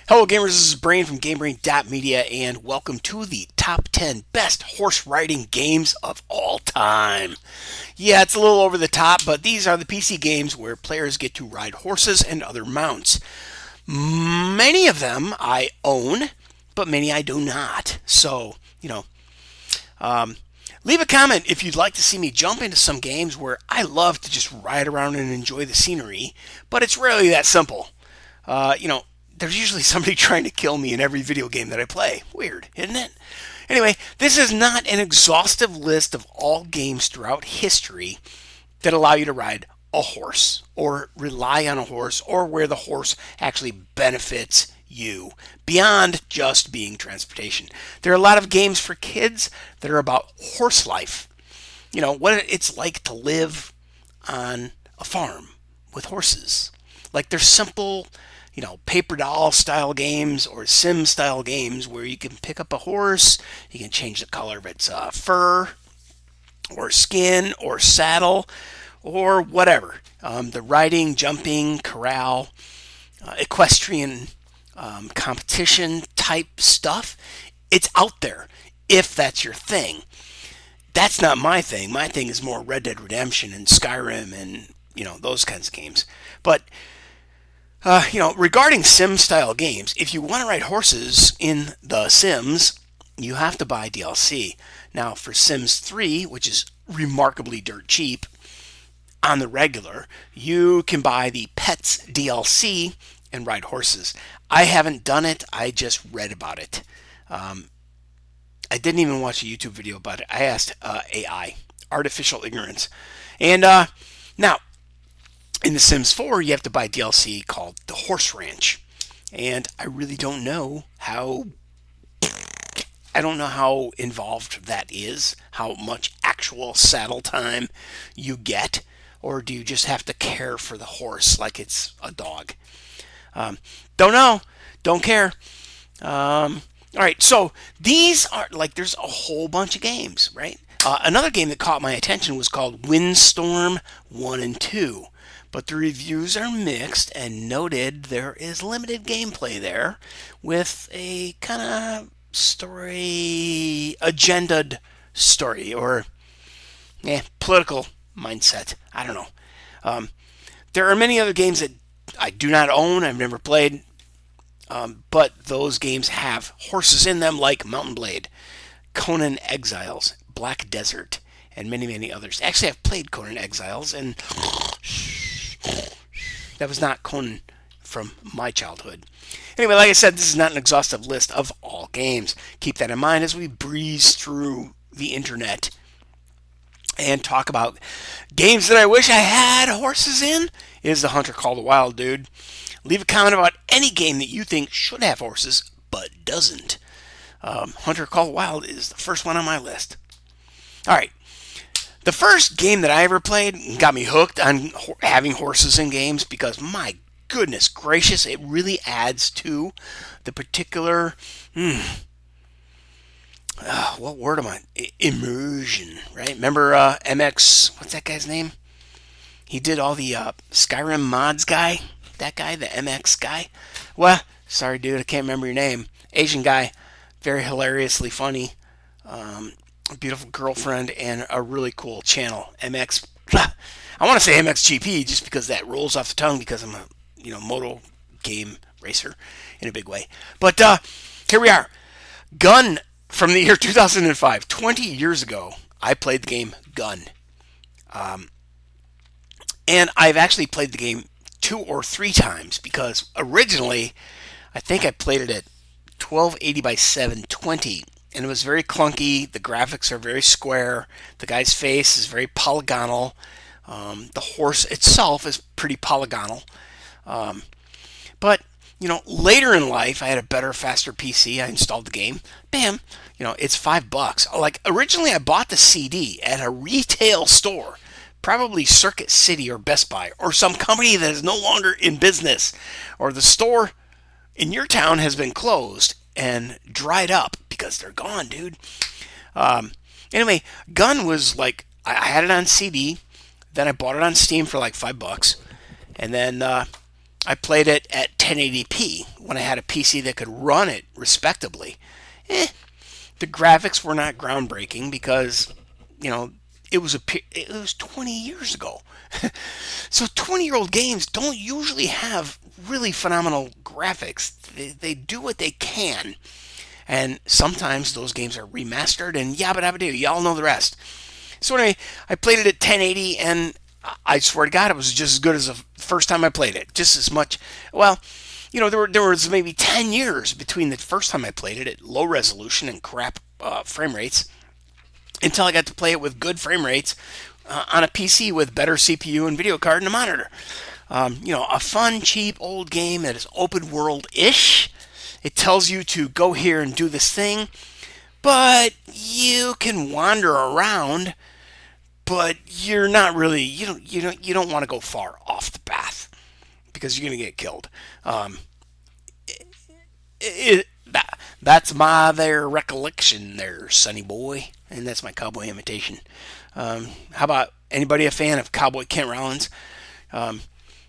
Hello gamers, this is Brain from GameBrain.media and welcome to the top 10 best horse riding games of all time. Yeah, it's a little over the top, but these are the PC games where players get to ride horses and other mounts. Many of them I own, but many I do not. So, leave a comment if you'd like to see me jump into some games where I love to just ride around and enjoy the scenery, but it's rarely that simple. There's usually somebody trying to kill me in every video game that I play. Weird, isn't it? Anyway, this is not an exhaustive list of all games throughout history that allow you to ride a horse or rely on a horse or where the horse actually benefits you beyond just being transportation. There are a lot of games for kids that are about horse life. What it's like to live on a farm with horses. Like they're simple, paper doll style games or sim style games where you can pick up a horse, you can change the color of its fur or skin or saddle or whatever. The riding, jumping, corral, equestrian competition type stuff, it's out there if that's your thing. That's not my thing. My thing is more Red Dead Redemption and Skyrim and, those kinds of games. But regarding sim-style games, if you want to ride horses in The Sims, you have to buy DLC. Now, for Sims 3, which is remarkably dirt cheap, on the regular, you can buy the Pets DLC and ride horses. I haven't done it. I just read about it. I didn't even watch a YouTube video about it. I asked AI, artificial ignorance. And now, in The Sims 4, you have to buy DLC called The Horse Ranch. And I really don't know how involved that is, how much actual saddle time you get, or do you just have to care for the horse like it's a dog? Don't know. Don't care. All right, so these are there's a whole bunch of games, right? Another game that caught my attention was called Windstorm 1 and 2. But the reviews are mixed and noted there is limited gameplay there with a kind of agendaed story, or political mindset. I don't know. There are many other games that I do not own, I've never played, but those games have horses in them like Mountain Blade, Conan Exiles, Black Desert, and many, many others. Actually, I've played Conan Exiles, and that was not Conan from my childhood. Anyway, like I said, this is not an exhaustive list of all games. Keep that in mind as we breeze through the internet and talk about games that I wish I had horses in. Is the Hunter Call the Wild, dude. Leave a comment about any game that you think should have horses but doesn't. Hunter Call the Wild is the first one on my list. All right. The first game that I ever played got me hooked on having horses in games because, my goodness gracious, it really adds to the particular, what word am I? Immersion, right? Remember MX, what's that guy's name? He did all the Skyrim mods guy, that guy, the MX guy. Well, sorry dude, I can't remember your name. Asian guy, very hilariously funny. A beautiful girlfriend, and a really cool channel. MX, I want to say MXGP just because that rolls off the tongue because I'm a moto game racer in a big way. But here we are. Gun from the year 2005. 20 years ago, I played the game Gun. And I've actually played the game 2 or 3 times because originally I think I played it at 1280 by 720. And it was very clunky. The graphics are very square. The guy's face is very polygonal. The horse itself is pretty polygonal. But later in life, I had a better, faster PC. I installed the game. Bam! It's $5. Like originally, I bought the CD at a retail store, probably Circuit City or Best Buy or some company that is no longer in business, or the store in your town has been closed and dried up because they're gone, dude. Anyway, Gun was I had it on CD, then I bought it on Steam for like $5, and then I played it at 1080p when I had a PC that could run it respectably. The graphics were not groundbreaking because, you know, it was 20 years ago. So 20-year-old games don't usually have really phenomenal graphics. They do what they can. And sometimes those games are remastered and yabba dabba do. Y'all know the rest. So anyway, I played it at 1080 and I swear to God, it was just as good as the first time I played it. Just as much. Well, you know, there was maybe 10 years between the first time I played it at low resolution and crap frame rates until I got to play it with good frame rates on a PC with better CPU and video card and a monitor. You know, a fun, cheap, old game that is open world-ish. It tells you to go here and do this thing, but you can wander around, but you're not really, you don't want to go far off the path because you're going to get killed. That's my there recollection there, sonny boy, and that's my cowboy imitation. How about anybody a fan of Cowboy Kent Rollins?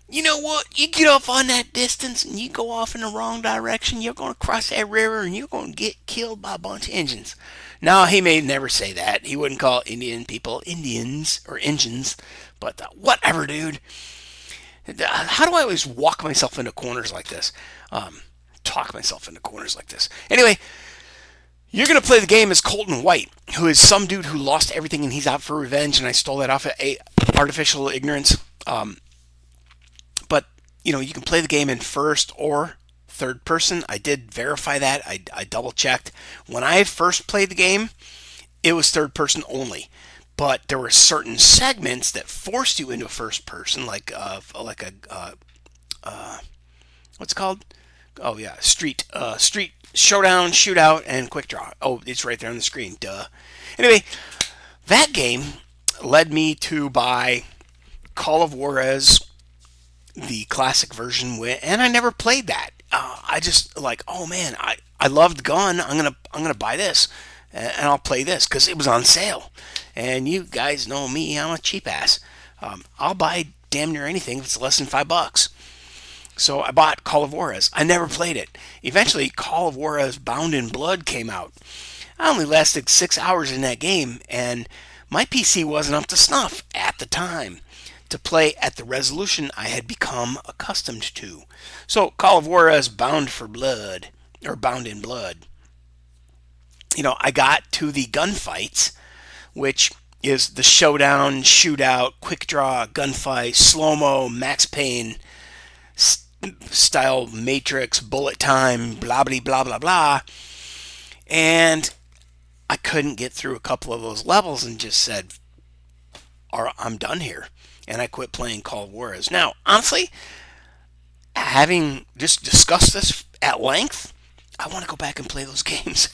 You know what? You get off on that distance and you go off in the wrong direction, you're going to cross that river and you're going to get killed by a bunch of Indians. Now, he may never say that. He wouldn't call Indian people Indians or Injuns, but whatever, dude. How do I always walk myself into corners like this? Talk myself into corners like this. Anyway, you're going to play the game as Colton White, who is some dude who lost everything and he's out for revenge, and I stole that off of Artificial Ignorance. But, you know, you can play the game in first or third person. I did verify that. I double checked. When I first played the game, it was third person only. But there were certain segments that forced you into first person, like what's it called? Oh yeah, Street Showdown, Shootout, and Quick Draw. Oh, it's right there on the screen. Duh. Anyway, that game led me to buy Call of Juarez, the classic version, and I never played that. I just like, oh man, I loved Gun. I'm gonna buy this, and I'll play this because it was on sale. And you guys know me, I'm a cheap ass. I'll buy damn near anything if it's less than $5. So I bought Call of Juarez. I never played it. Eventually, Call of Juarez Bound in Blood came out. I only lasted 6 hours in that game, and my PC wasn't up to snuff at the time to play at the resolution I had become accustomed to. So Call of Juarez Bound for Blood, or Bound in Blood. You know, I got to the gunfights, which is the showdown, shootout, quick draw, gunfight, slow-mo, Max Payne style Matrix, bullet time, blah, blah, blah, blah, blah. And I couldn't get through a couple of those levels and just said, I'm done here. And I quit playing Call of Juarez. Now, honestly, having just discussed this at length, I want to go back and play those games.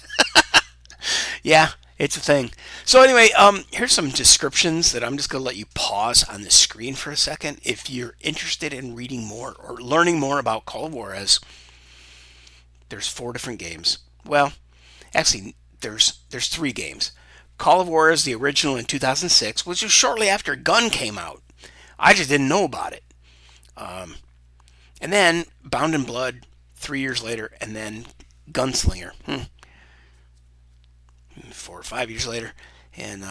Yeah, it's a thing. So anyway, here's some descriptions that I'm just going to let you pause on the screen for a second. If you're interested in reading more or learning more about Call of Juarez, there's 4 different games. Well, actually, there's 3 games. Call of Juarez, the original in 2006, which was shortly after Gun came out. I just didn't know about it. And then Bound in Blood 3 years later, and then Gunslinger. 4 or 5 years later, and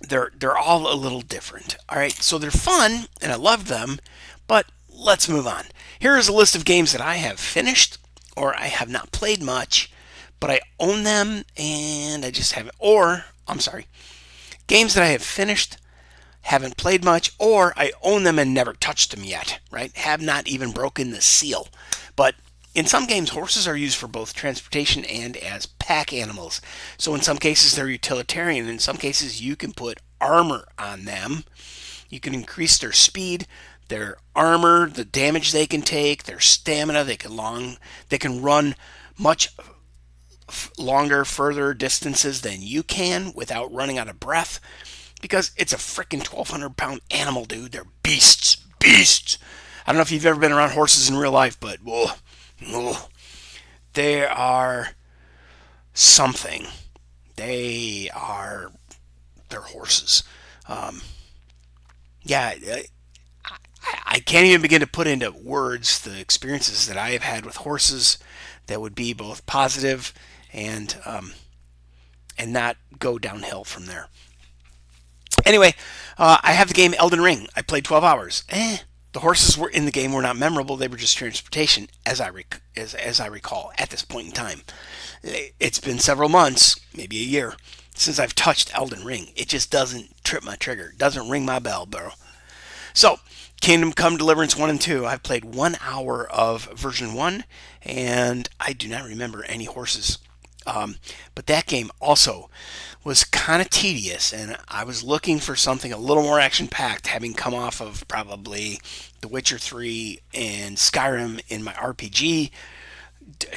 they're all a little different. All right, so they're fun, and I love them, but let's move on. Here is a list of games that I have finished, or I have not played much, but I own them, and I just haven't. Or I'm sorry, games that I have finished, haven't played much, or I own them and never touched them yet. Right? Have not even broken the seal, but in some games, horses are used for both transportation and as pack animals. So in some cases, they're utilitarian. In some cases, you can put armor on them. You can increase their speed, their armor, the damage they can take, their stamina. They can run much longer, further distances than you can without running out of breath. Because it's a freaking 1,200-pound animal, dude. They're beasts. I don't know if you've ever been around horses in real life, but whoa. They are something. They're horses. Yeah, I can't even begin to put into words the experiences that I have had with horses that would be both positive and not go downhill from there. Anyway, I have the game Elden Ring. I played 12 hours. The horses were in the game were not memorable. They were just transportation, as I recall at this point in time. It's been several months, maybe a year, since I've touched Elden Ring. It just doesn't trip my trigger. Doesn't ring my bell, bro. So, Kingdom Come Deliverance 1 and 2. I've played 1 hour of version 1, and I do not remember any horses. But that game also was kind of tedious, and I was looking for something a little more action-packed, having come off of probably The Witcher 3 and Skyrim in my RPG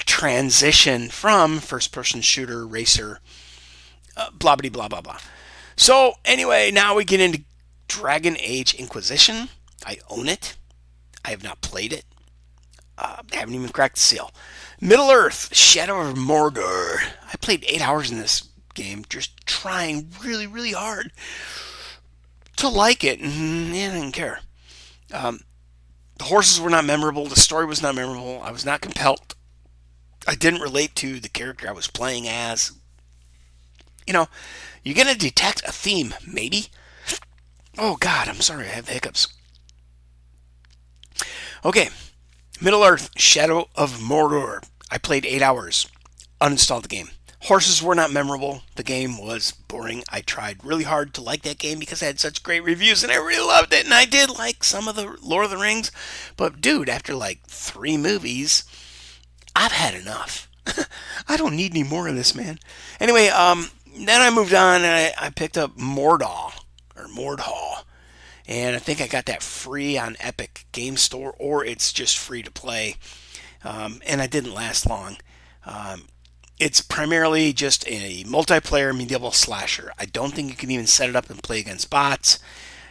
transition from first-person shooter, racer, blah, blah, blah, blah, blah. So, anyway, now we get into Dragon Age Inquisition. I own it. I have not played it. I haven't even cracked the seal. Middle Earth, Shadow of Mordor. I played 8 hours in this game, just trying really, really hard to like it, and I didn't care. The horses were not memorable. The story was not memorable. I was not compelled. I didn't relate to the character I was playing as. You know, you're going to detect a theme, maybe. Oh, God, I'm sorry. I have the hiccups. Okay. Middle Earth, Shadow of Mordor. I played 8 hours. Uninstalled the game. Horses were not memorable. The game was boring. I tried really hard to like that game because I had such great reviews and I really loved it. And I did like some of the Lord of the Rings. But dude, after like 3 movies, I've had enough. I don't need any more of this, man. Anyway, then I moved on and I picked up Mordhaw. And I think I got that free on Epic Game Store, or it's just free to play. And I didn't last long. It's primarily just a multiplayer medieval slasher. I don't think you can even set it up and play against bots.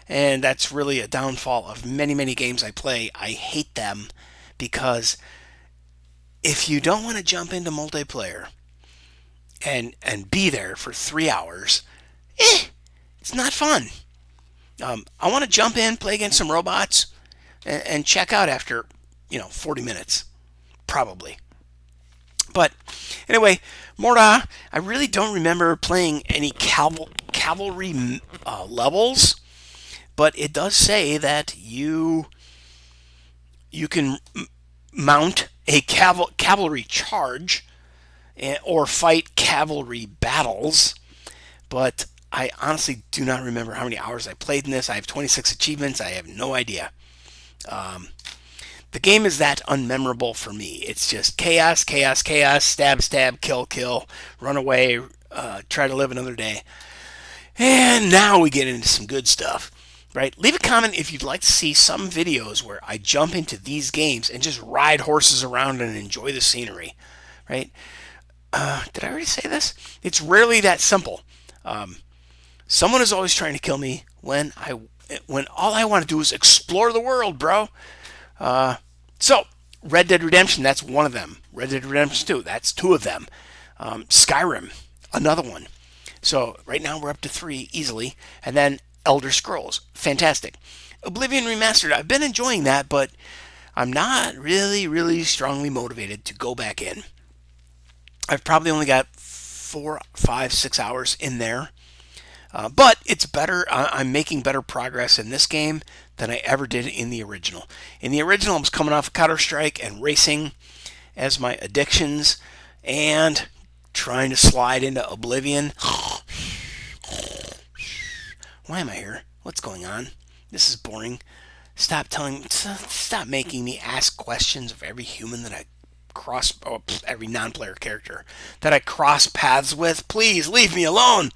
And that's really a downfall of many, many games I play. I hate them because if you don't want to jump into multiplayer and be there for 3 hours, it's not fun. I want to jump in, play against some robots, and check out after, 40 minutes, probably. But anyway, Mordhaw, I really don't remember playing any cavalry levels, but it does say that you can mount a cavalry charge or fight cavalry battles, but I honestly do not remember how many hours I played in this. I have 26 achievements. I have no idea. The game is that unmemorable for me. It's just chaos, chaos, chaos, stab, stab, kill, kill, run away, try to live another day. And now we get into some good stuff, right? Leave a comment if you'd like to see some videos where I jump into these games and just ride horses around and enjoy the scenery, right? Did I already say this? It's rarely that simple. Someone is always trying to kill me when all I want to do is explore the world, bro. So, Red Dead Redemption, that's one of them. Red Dead Redemption 2, that's 2 of them. Skyrim, another one. So, right now we're up to 3 easily. And then Elder Scrolls, fantastic. Oblivion Remastered, I've been enjoying that, but I'm not really, really strongly motivated to go back in. I've probably only got 4, 5, 6 hours in there. But it's better. I'm making better progress in this game than I ever did in the original. In the original, I was coming off of Counter-Strike and racing as my addictions and trying to slide into Oblivion. Why am I here? What's going on? This is boring. Stop making me ask questions of every human that I every non-player character that I cross paths with. Please leave me alone.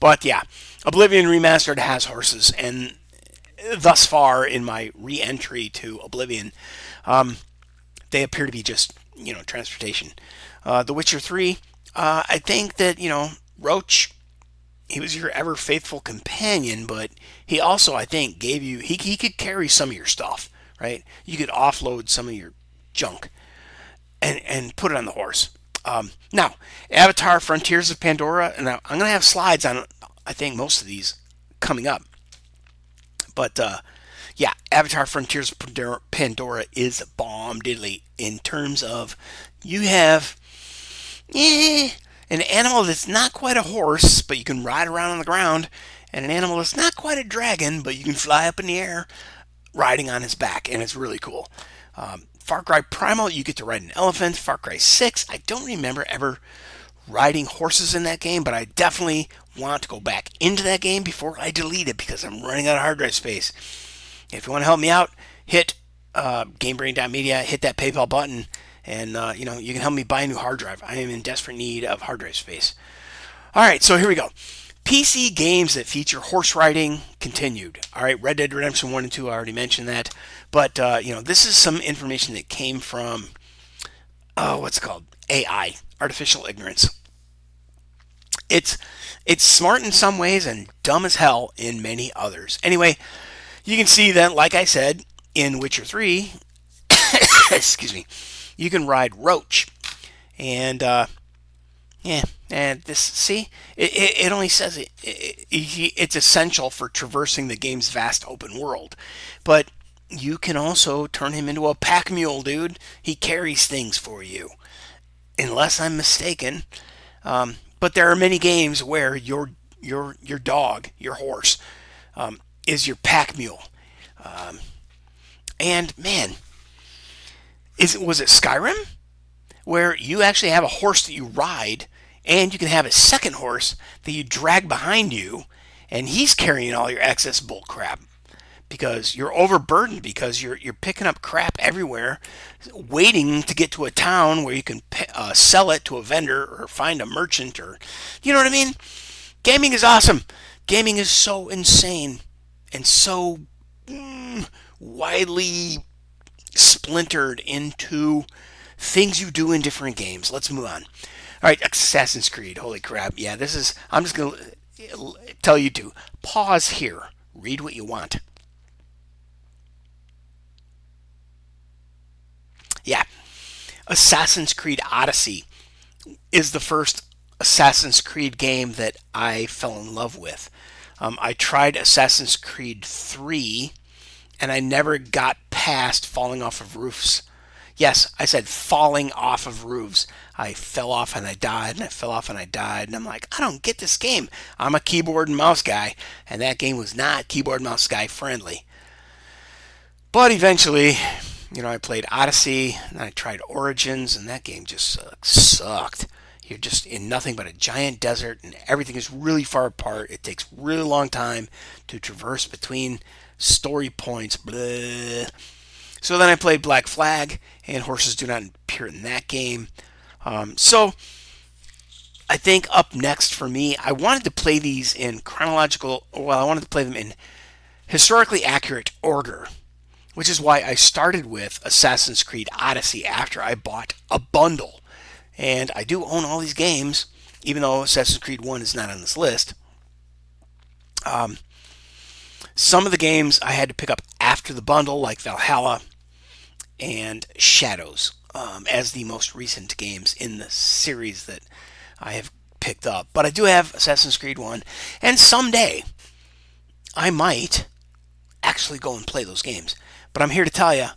But yeah, Oblivion Remastered has horses, and thus far in my re-entry to Oblivion, they appear to be just, transportation. The Witcher 3, I think that, Roach, he was your ever faithful companion, but he also, I think, gave you, he could carry some of your stuff, right? You could offload some of your junk and put it on the horse. Now, Avatar Frontiers of Pandora, and I'm going to have slides on, I think, most of these coming up. But Yeah, Avatar Frontiers of Pandora is bomb diddly in terms of you have an animal that's not quite a horse, but you can ride around on the ground, and an animal that's not quite a dragon, but you can fly up in the air riding on his back, and it's really cool. Far Cry Primal, you get to ride an elephant. Far Cry 6, I don't remember ever riding horses in that game, but I definitely want to go back into that game before I delete it because I'm running out of hard drive space. If you want to help me out, hit GameBrain.media, hit that PayPal button, and you can help me buy a new hard drive. I am in desperate need of hard drive space. All right, so here we go. PC games that feature horse riding continued. All right, Red Dead Redemption 1 and 2, I already mentioned that. But, this is some information that came from, what's it called? AI, artificial ignorance. It's smart in some ways and dumb as hell in many others. Anyway, you can see that, like I said, in Witcher 3, excuse me, you can ride Roach. And, and this, see, it only says it's essential for traversing the game's vast open world. But you can also turn him into a pack mule, dude. He carries things for you, unless I'm mistaken. But there are many games where your dog, your horse, is your pack mule. And man, was it Skyrim where you actually have a horse that you ride, and you can have a second horse that you drag behind you, and he's carrying all your excess bull crap because you're overburdened because you're picking up crap everywhere, waiting to get to a town where you can sell it to a vendor or find a merchant, or you know what I mean. Gaming is awesome. Gaming is so insane and so widely splintered into things you do in different games. Let's move on. All right, Assassin's Creed. Holy crap. Yeah, I'm just going to tell you to pause here. Read what you want. Yeah. Assassin's Creed Odyssey is the first Assassin's Creed game that I fell in love with. I tried Assassin's Creed 3, and I never got past falling off of roofs. Yes, I said falling off of roofs. I fell off and I died, and I fell off and I died, and I'm like, I don't get this game. I'm a keyboard and mouse guy, and that game was not keyboard and mouse guy friendly. But eventually, I played Odyssey, and I tried Origins, and that game just sucked. You're just in nothing but a giant desert, and everything is really far apart. It takes a really long time to traverse between story points. Blah. So then I played Black Flag, and horses do not appear in that game. So I think up next for me, I wanted to play these in I wanted to play them in historically accurate order, which is why I started with Assassin's Creed Odyssey after I bought a bundle. And I do own all these games, even though Assassin's Creed 1 is not on this list. Some of the games I had to pick up after the bundle, like Valhalla and Shadows, as the most recent games in the series that I have picked up. But I do have Assassin's Creed 1, and someday I might actually go and play those games. But I'm here to tell you,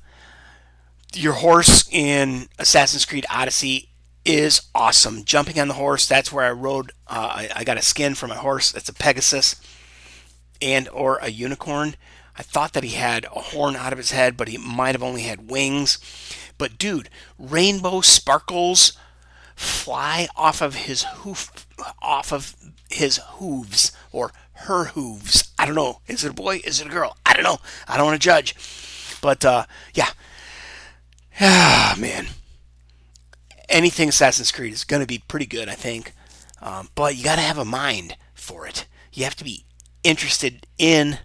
your horse in Assassin's Creed Odyssey is awesome. Jumping on the horse, that's where I rode. I got a skin for my horse. That's a Pegasus or a unicorn. I thought that he had a horn out of his head, but he might have only had wings. But dude, rainbow sparkles fly off of his hooves or her hooves. I don't know. Is it a boy? Is it a girl? I don't know. I don't want to judge. But yeah. Ah, man. Anything Assassin's Creed is going to be pretty good, I think. But you got to have a mind for it. You have to be interested in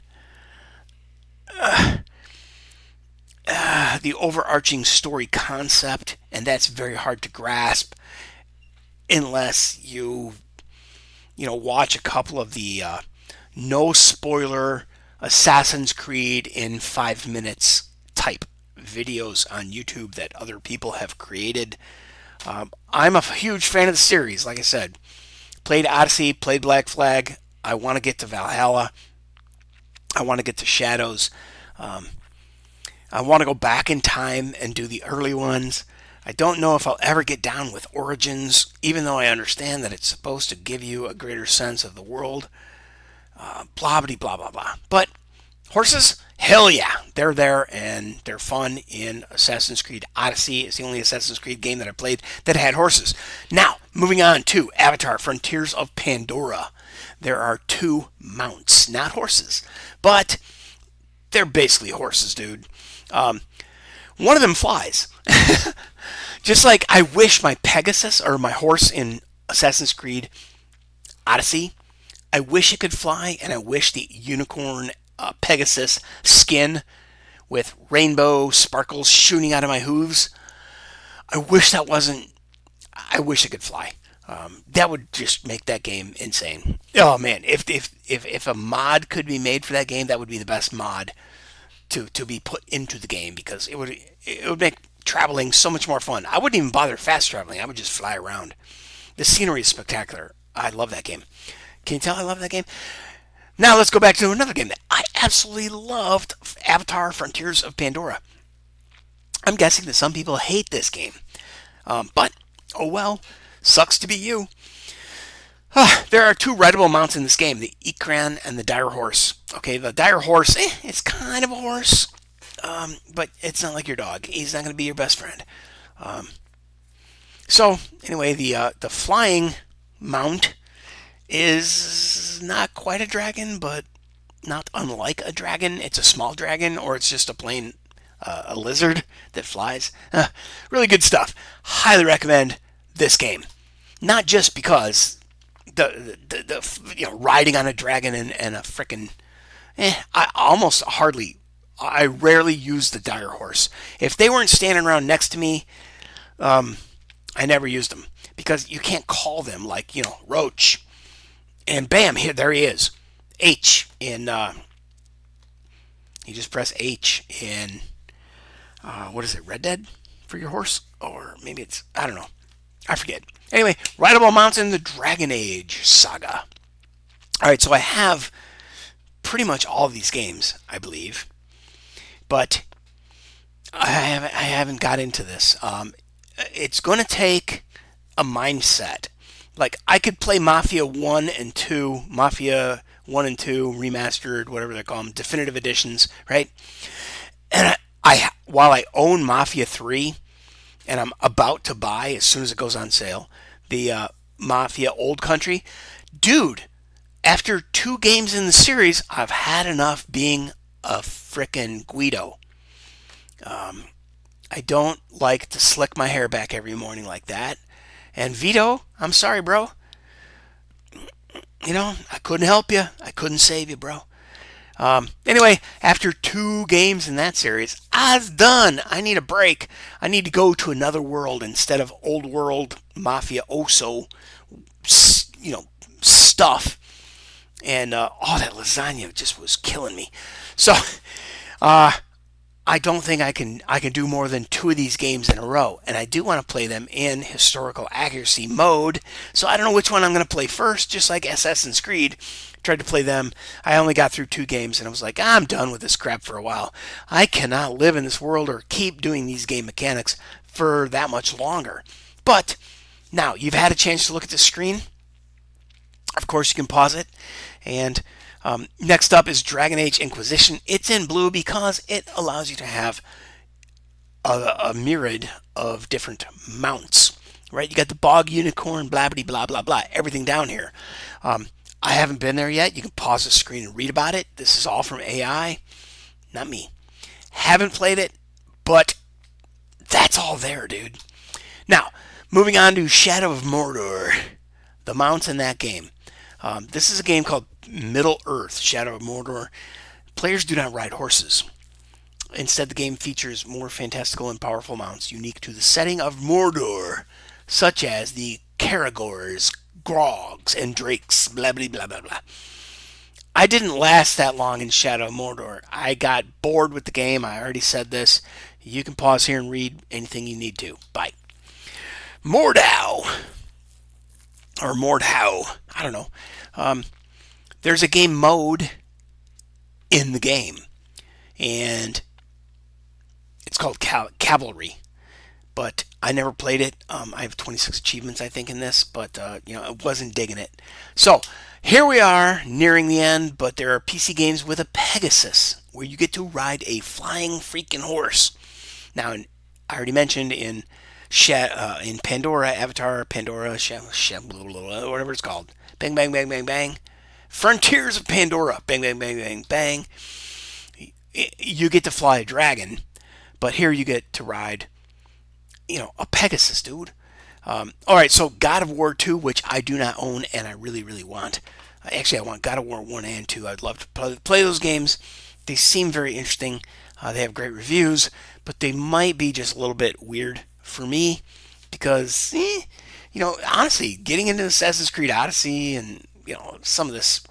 the overarching story concept, and that's very hard to grasp unless you watch a couple of the no spoiler Assassin's Creed in 5 minutes type videos on YouTube that other people have created. I'm a huge fan of the series. Like I said, played Odyssey, played Black Flag. I want to get to Valhalla. I want to get to Shadows. I want to go back in time and do the early ones. I don't know if I'll ever get down with Origins, even though I understand that it's supposed to give you a greater sense of the world. Blah, blah, blah, blah, blah. But horses, hell yeah, they're there and they're fun in Assassin's Creed Odyssey. It's the only Assassin's Creed game that I played that had horses. Now, moving on to Avatar Frontiers of Pandora. There are 2 mounts, not horses, but they're basically horses, dude. One of them flies. Just like I wish my Pegasus, or my horse in Assassin's Creed Odyssey, I wish it could fly, and I wish the unicorn Pegasus skin with rainbow sparkles shooting out of my hooves. I wish that wasn't. I wish it could fly. That would just make that game insane. Oh man, if a mod could be made for that game, that would be the best mod to be put into the game, because it would make traveling so much more fun. I wouldn't even bother fast traveling. I would just fly around. The scenery is spectacular. I love that game. Can you tell I love that game? Now let's go back to another game that I absolutely loved, Avatar Frontiers of Pandora. I'm guessing that some people hate this game. But, oh well, sucks to be you. There are 2 rideable mounts in this game, the Ikran and the Dire Horse. Okay, the Dire Horse, it's kind of a horse, but it's not like your dog. He's not going to be your best friend. So, anyway, the flying mount is not quite a dragon, but not unlike a dragon. It's a small dragon, or it's just a plain a lizard that flies. Really good stuff. Highly recommend this game. Not just because the riding on a dragon and a frickin' I rarely use the Dire Horse. If they weren't standing around next to me, I never used them, because you can't call them like, Roach, and bam, there he is. H in you just press H in what is it, Red Dead for your horse? Or maybe it's, I don't know, I forget. Anyway, rideable mounts in the Dragon Age saga. Alright, so I have pretty much all of these games, I believe, but I haven't got into this. It's going to take a mindset. Like, I could play Mafia 1 and 2, Mafia 1 and 2 remastered, whatever they call them, definitive editions, right? And while I own Mafia 3, and I'm about to buy, as soon as it goes on sale, the Mafia Old Country, dude, after 2 games in the series, I've had enough being a frickin' Guido. I don't like to slick my hair back every morning like that. And Vito, I'm sorry, bro. I couldn't help you. I couldn't save you, bro. Anyway, after 2 games in that series, I was done. I need a break. I need to go to another world instead of old world Mafia Oso, stuff. And all that lasagna just was killing me. So, I don't think I can do more than 2 of these games in a row, and I do want to play them in historical accuracy mode. So I don't know which one I'm going to play first. Just like Assassin's Creed, tried to play them. I only got through 2 games, and I was like, I'm done with this crap for a while. I cannot live in this world or keep doing these game mechanics for that much longer. But now you've had a chance to look at the screen. Of course, you can pause it. And next up is Dragon Age Inquisition. It's in blue because it allows you to have a myriad of different mounts. Right? You got the bog unicorn, blah, blah, blah, blah, blah, everything down here. I haven't been there yet. You can pause the screen and read about it. This is all from AI, not me. Haven't played it, but that's all there, dude. Now, moving on to Shadow of Mordor, the mounts in that game. This is a game called Middle Earth, Shadow of Mordor. Players do not ride horses. Instead, the game features more fantastical and powerful mounts unique to the setting of Mordor, such as the Caragors, Grogs, and Drakes, blah, blah, blah, blah, blah. I didn't last that long in Shadow of Mordor. I got bored with the game. I already said this. You can pause here and read anything you need to. Bye. Mordhau. Or Mordhau. I don't know. There's a game mode in the game. and it's called Cavalry. But I never played it. I have 26 achievements, I think, in this, but I wasn't digging it. So here we are, nearing the end. But there are PC games with a Pegasus, where you get to ride a flying freaking horse. Now, I already mentioned in Pandora, Avatar, Pandora, whatever it's called. Bang, bang, bang, bang, bang. Frontiers of Pandora. Bang, bang, bang, bang, bang. You get to fly a dragon, but here you get to ride, a Pegasus, dude. All right, so God of War 2, which I do not own and I really, really want. Actually, I want God of War 1 and 2. I'd love to play those games. They seem very interesting. They have great reviews, but they might be just a little bit weird for me because, honestly, getting into Assassin's Creed Odyssey and, some of this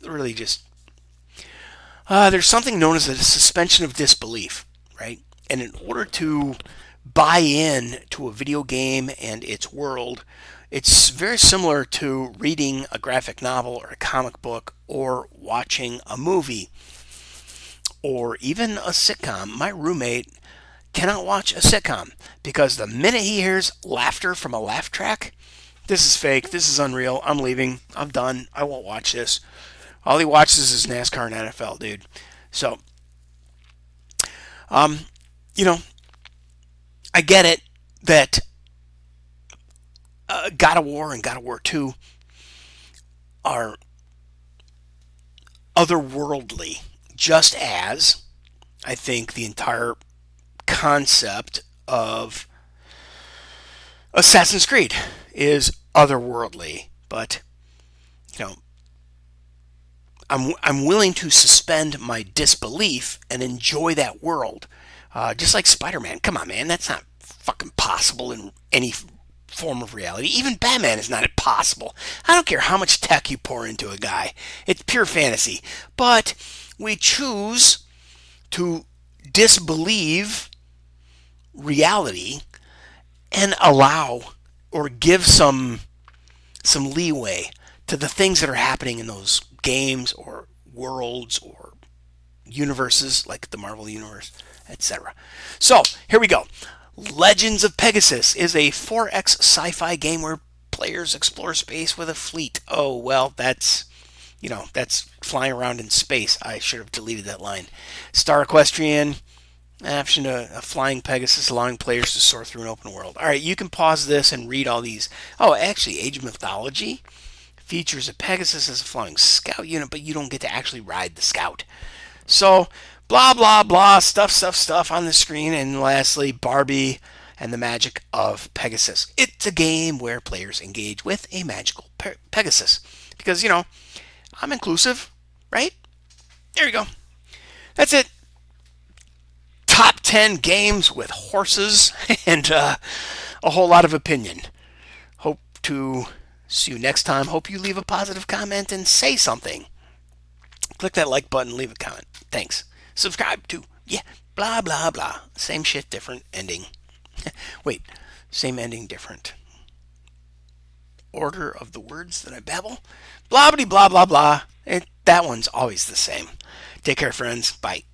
really just... there's something known as a suspension of disbelief, right? And in order to buy in to a video game and its world, it's very similar to reading a graphic novel or a comic book or watching a movie or even a sitcom. My roommate cannot watch a sitcom because the minute he hears laughter from a laugh track, this is fake, this is unreal, I'm leaving, I'm done, I won't watch this. All he watches is NASCAR and NFL, dude. So, I get it that God of War and God of War 2 are otherworldly, just as I think the entire concept of Assassin's Creed is otherworldly. But, I'm willing to suspend my disbelief and enjoy that world. Just like Spider-Man. Come on, man. That's not fucking possible in any form of reality. Even Batman is not impossible. I don't care how much tech you pour into a guy. It's pure fantasy. But we choose to disbelieve reality and allow or give some leeway to the things that are happening in those games or worlds or universes like the Marvel Universe, etc. So, here we go. Legends of Pegasus is a 4X sci-fi game where players explore space with a fleet. Oh, well, that's flying around in space. I should have deleted that line. Star Equestrian, option a flying Pegasus, allowing players to soar through an open world. All right, you can pause this and read all these. Oh, actually, Age of Mythology features a Pegasus as a flying scout unit, but you don't get to actually ride the scout. So, blah, blah, blah, stuff on the screen. And lastly, Barbie and the Magic of Pegasus. It's a game where players engage with a magical Pegasus. Because, I'm inclusive, right? There you go. That's it. Top 10 games with horses and a whole lot of opinion. Hope to see you next time. Hope you leave a positive comment and say something. Click that like button, leave a comment. Thanks. Subscribe to, blah, blah, blah. Same shit, different ending. Wait, same ending, different order of the words that I babble. Blah, blah, blah, blah, blah. That one's always the same. Take care, friends. Bye.